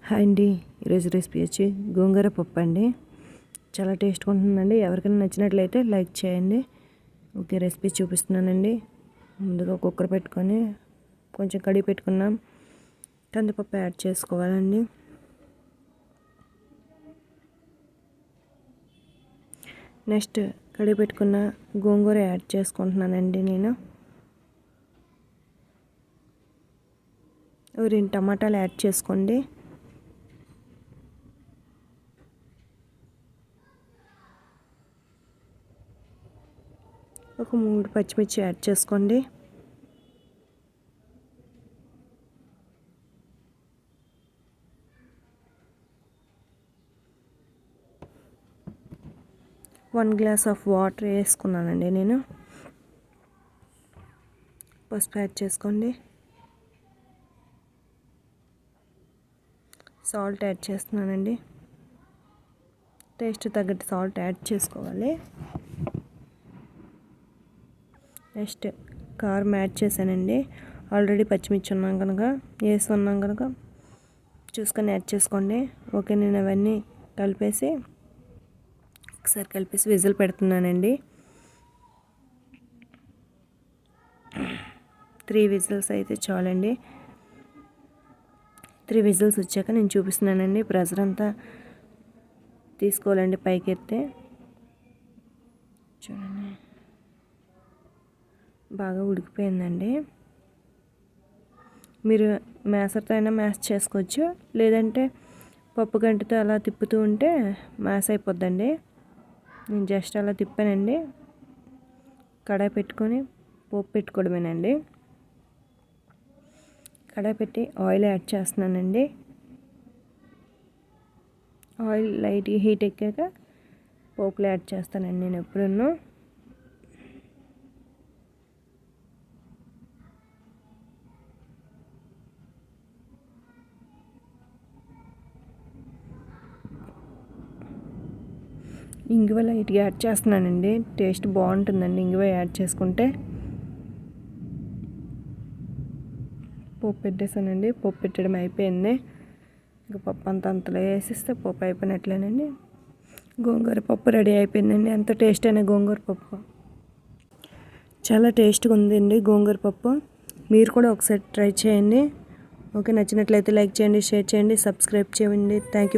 Hi అండి. ఈరోజు recipe వచ్చి గోంగూర పప్పు అండి. చాలా టేస్ట్గా ఉంటుందండి. ఎవరికైనా నచ్చినట్లయితే లైక్ చేయండి. ఓకే, రెసిపీ చూపిస్తున్నానండి. ముందుగా కుక్కర్ పెట్టుకొని కొంచెం కడిగి పెట్టుకున్నాం కందిపప్పు యాడ్ చేసుకోవాలండి. నెక్స్ట్ కడిగి పెట్టుకున్న గోంగూర యాడ్ చేసుకుంటున్నానండి. నేను 2 టమాటాలు యాడ్ చేసుకోండి. ఒక 3 పచ్చిమిర్చి యాడ్ చేసుకోండి. వన్ గ్లాస్ ఆఫ్ వాటర్ వేసుకున్నానండి నేను. పసుపు యాడ్ చేసుకోండి. సాల్ట్ యాడ్ చేస్తున్నానండి. టేస్ట్ తగ్గట్టు సాల్ట్ యాడ్ చేసుకోవాలి. నెక్స్ట్ కారం యాడ్ చేశానండి. ఆల్రెడీ పచ్చిమిర్చి ఉన్నాం కనుక చూసుకొని యాడ్ చేసుకోండి. ఓకే, నేను అవన్నీ కలిపేసి ఒకసారి విజిల్ పెడుతున్నానండి. 3 విజిల్స్ అయితే చాలండి. 3 విజిల్స్ వచ్చాక నేను చూపిస్తున్నానండి. ప్రెషర్ అంతా తీసుకోవాలండి పైకి ఎత్తే. చూడండి, బాగా ఉడికిపోయిందండి. మీరు మ్యాషర్తో అయినా మ్యాష్ చేసుకోవచ్చు, లేదంటే పప్పు గంటతో అలా తిప్పుతూ ఉంటే మ్యాష్ అయిపోద్దండి. నేను జస్ట్ అలా తిప్పానండి. కడాయి పెట్టుకొని పోపు పెట్టుకోవడమేనండి. కడాయి పెట్టి ఆయిల్ యాడ్ చేస్తున్నానండి. ఆయిల్ లైట్గా హీట్ ఎక్కాక పోపులు యాడ్ చేస్తానండి నేను ఎప్పుడూ. ఇంగువ లైట్గా యాడ్ చేస్తున్నానండి. టేస్ట్ బాగుంటుందండి ఇంగువ యాడ్ చేసుకుంటే. పోపు పెట్టేసానండి. పోపు పెట్టడం అయిపోయింది. ఇంకా పప్పు అంతలో వేసిస్తే పప్పు అయిపోయినట్లేనండి. గోంగూర పప్పు రెడీ అయిపోయిందండి. ఎంత టేస్ట్ అయిన గోంగూర పప్పు చాలా టేస్ట్గా ఉందండి. గోంగూర పప్పు మీరు కూడా ఒకసారి ట్రై చేయండి. ఓకే, నచ్చినట్లయితే లైక్ చేయండి, షేర్ చేయండి, సబ్స్క్రైబ్ చేయండి. Thank you.